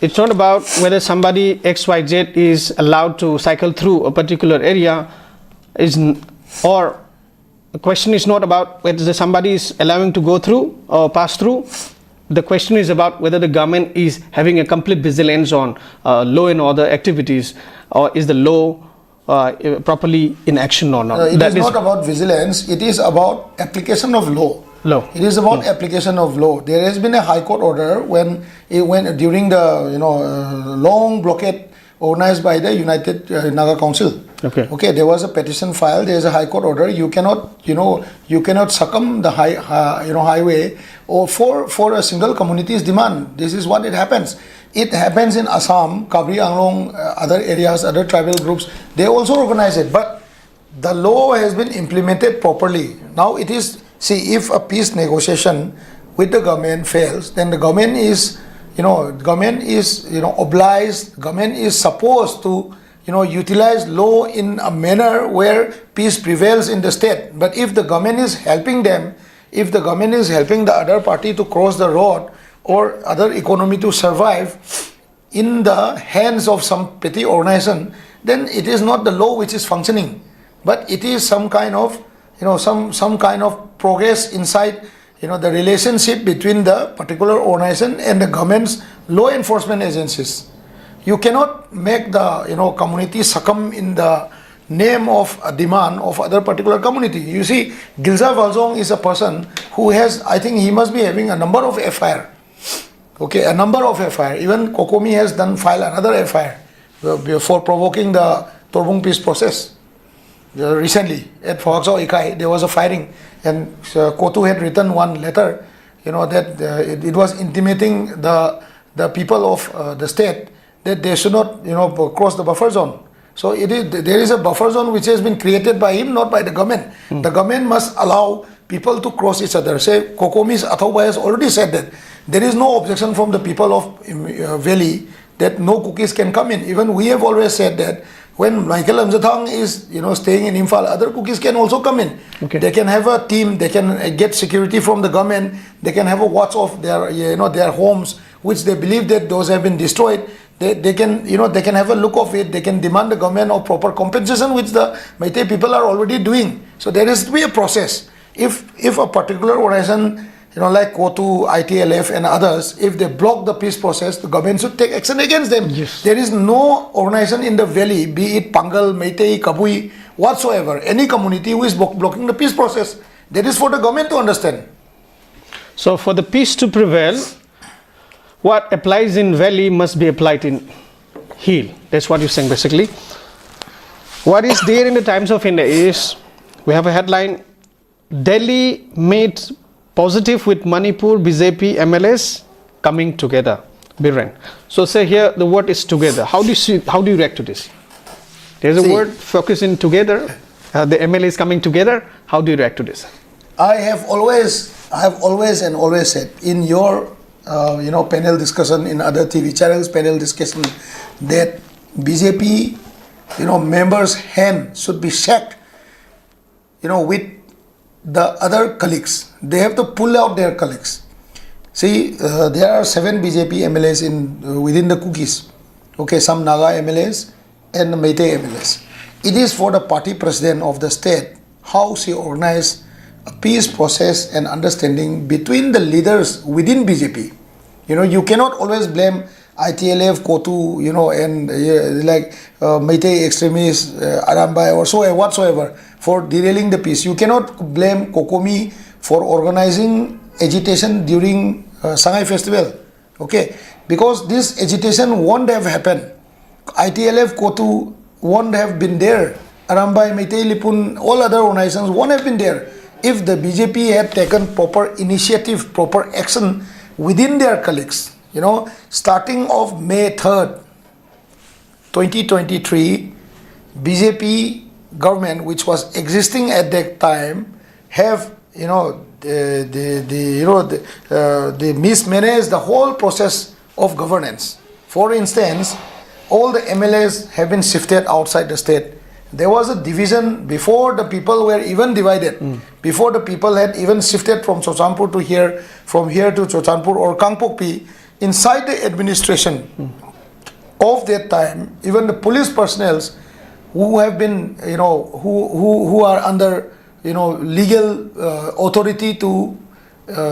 it's not about whether somebody XYZ is allowed to cycle through a particular area, or the question is not about whether somebody is allowing to go through or pass through. The question is about whether the government is having a complete vigilance on law and order activities, or is the law properly in action or not. It is not about vigilance, it is about application of law. It is about application of law. There has been a High Court order when during the long blockade organized by the United Naga Council. Okay, there was a petition filed. There is a High Court order. You cannot succumb the highway or for a single community's demand. This is what it happens. It happens in Assam, Kabri Anglong, other areas, other tribal groups. They also organize it, but the law has been implemented properly. Now it is, see, if a peace negotiation with the government fails, then the government is, obliged. Government is supposed to, utilize law in a manner where peace prevails in the state. But if the government is helping them, if the government is helping the other party to cross the road or other economy to survive in the hands of some petty organization, then it is not the law which is functioning, but it is some kind of, some kind of progress inside, the relationship between the particular organization and the government's law enforcement agencies. You cannot make the community succumb in the name of a demand of other particular community. You see, 𝗏𝗔𝗡𝗧𝗔 is a person who has, I think he must be having a number of FIR. Okay, a number of FIR. Even Kokomi has filed another FIR for provoking the Torbung peace process. Recently at 𝗏𝗏𝗏𝗏𝗏𝗏 there was a firing, and Kotu had written one letter, that it was intimating the people of the state that they should not cross the buffer zone. So there is a buffer zone which has been created by him, not by the government. The government must allow people to cross each other. Say, Kokomi's Athaubai has already said that there is no objection from the people of Valley that no cookies can come in. Even we have always said that when Michael Amjathang is staying in Imphal, other cookies can also come in. They can have a team, they can get security from the government, they can have a watch of their their homes, which they believe that those have been destroyed. They can have a look of it. They can demand the government of proper compensation, which the Meitei people are already doing. So there has to be a process. If a particular organization, like Kotu, ITLF and others, if they block the peace process, the government should take action against them. There is no organization in the valley, be it Pangal, Meitei, Kabui, whatsoever, any community who is blocking the peace process. That is for the government to understand. So for the peace to prevail, what applies in valley must be applied in hill. That's what you're saying basically. What is there in the Times of India is, we have a headline, Delhi made positive with Manipur BJP MLAs coming together. Biren. So say here the word is together. How do you react to this? There's a word focusing together. The MLAs coming together. How do you react to this? I have always said in your panel discussion, in other TV channels panel discussion, that BJP members' hand should be shacked with the other colleagues. They have to pull out their colleagues. See, there are 7 BJP MLAs within the cookies. Okay, some Naga MLAs and Meitei MLAs. It is for the party president of the state how she organize a peace process and understanding between the leaders within BJP. You cannot always blame ITLF, Kotu, and Meitei extremists, Arambai or so whatsoever for derailing the peace. You cannot blame Kokomi for organizing agitation during Sangai festival. Okay, because this agitation won't have happened. ITLF, Kotu won't have been there. Arambai, Meitei, Lipun, all other organizations won't have been there if the BJP had taken proper initiative, proper action within their colleagues. Starting of May 3rd, 2023, BJP government, which was existing at that time, have they mismanaged the whole process of governance. For instance, all the MLAs have been shifted outside the state. There was a division before the people were even divided. Before the people had even shifted from Chochampur to here, from here to Chochanpur or Kangpokpi. inside the administration of that time, even the police personnel who have been, who are under, legal authority to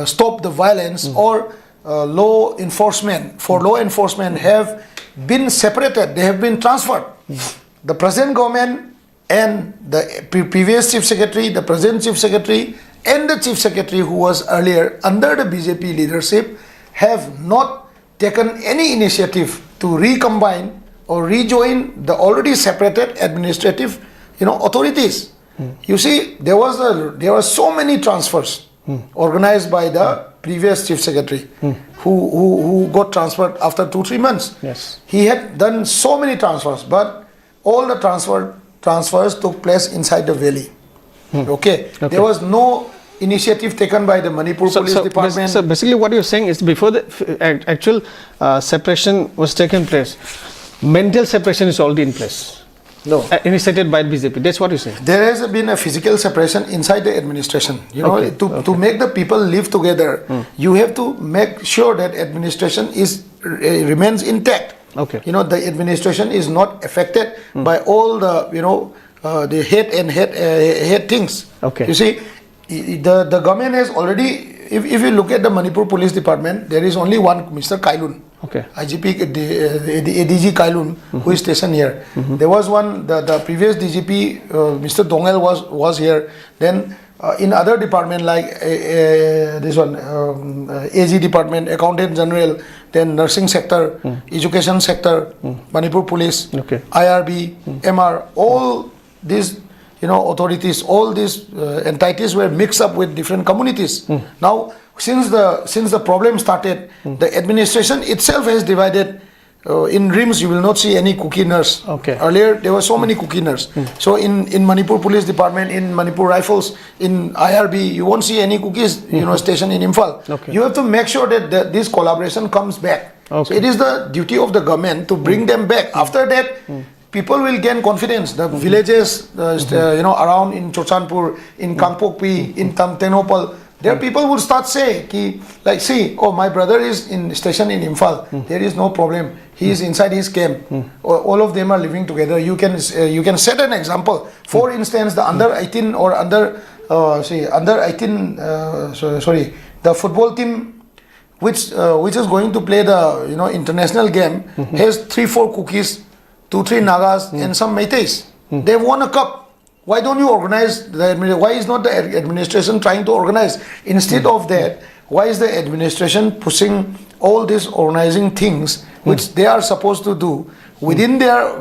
stop the violence, or law enforcement, have been separated, they have been transferred. The present government and the previous chief secretary, the present chief secretary, and the chief secretary who was earlier under the BJP leadership have not taken any initiative to recombine or rejoin the already separated administrative, authorities. You see, there were so many transfers organized by the previous chief secretary who got transferred after 2-3 months. Yes. He had done so many transfers, but all the transfers took place inside the valley. Okay. There was no initiative taken by the Manipur Police Department. So basically what you're saying is before the actual separation was taken place, mental separation is already in place. No. Initiated by the BJP. That's what you're saying. There has been a physical separation inside the administration. To make the people live together, you have to make sure that administration remains intact. Okay. The administration is not affected by all the the hate things. Okay. You see, the government has already. If you look at the Manipur Police Department, there is only one Mr. Kailun. Okay. IGP ADG Kailun, who is stationed here. There was one, the previous DGP, Mr. Dongel was here. Then in other department like this one, AG department, Accountant General, then nursing sector, education sector, Manipur Police, IRB, MR, all these authorities, all these entities were mixed up with different communities. Now, since the problem started, the administration itself has divided. In RIMS, you will not see any cookie nurse. Okay. Earlier, there were so many cookie nurse. So in Manipur Police Department, in Manipur Rifles, in IRB, you won't see any cookies, station in Imphal. Okay. You have to make sure that this collaboration comes back. Okay. So it is the duty of the government to bring them back. After that, people will gain confidence. The villages, around in Chochanpur, in Kangpokpi, in Tenopal, there people will start saying, see, my brother is stationed in Imphal. There is no problem. He is inside his camp. All of them are living together. You can set an example. For instance, the under 18 or under 18, the football team, which is going to play the international game, has 3-4 cookies, 2-3 Nagas, and some Meiteis. They won a cup. Why don't you organize why is not the administration trying to organize? Instead of that, why is the administration pushing all these organizing things which they are supposed to do within their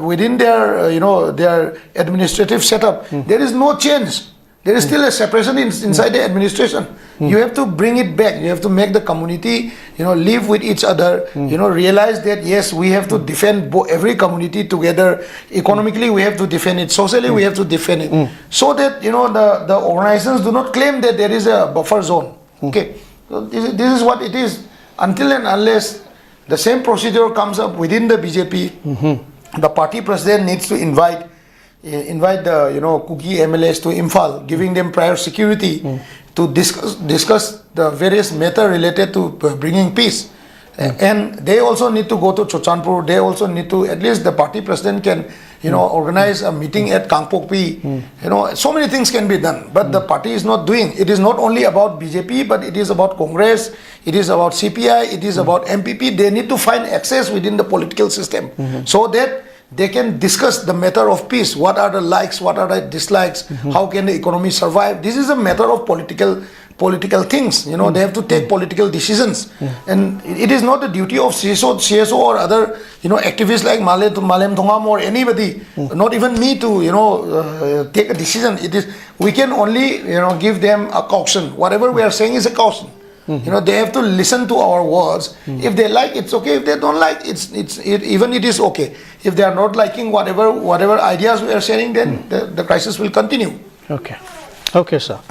their administrative setup? There is no change. There is still a separation inside the administration. You have to bring it back. You have to make the community, live with each other. Realize that yes, we have to defend every community together. Economically, we have to defend it. Socially, we have to defend it. So that the organizations do not claim that there is a buffer zone. Okay, so this is what it is. Until and unless the same procedure comes up within the BJP, the party president needs to invite the cookie MLAs to Imphal, giving them prior security to discuss the various matter related to bringing peace. And they also need to go to Chochanpur. They also need to, at least the party president can organize a meeting at Kangpokpi. So many things can be done, but the party is not doing. It is not only about BJP, but it is about Congress, it is about CPI, it is about MPP. They need to find access within the political system so that they can discuss the matter of peace. What are the likes? What are the dislikes? How can the economy survive? This is a matter of political things. They have to take political decisions, and it is not the duty of CSO or other activists like Malem Thongam or anybody, not even me, to take a decision. We can only give them a caution. Whatever we are saying is a caution. They have to listen to our words. If they like, it's okay. If they don't like, it is okay. If they are not liking whatever ideas we are sharing, then the crisis will continue. Okay, sir.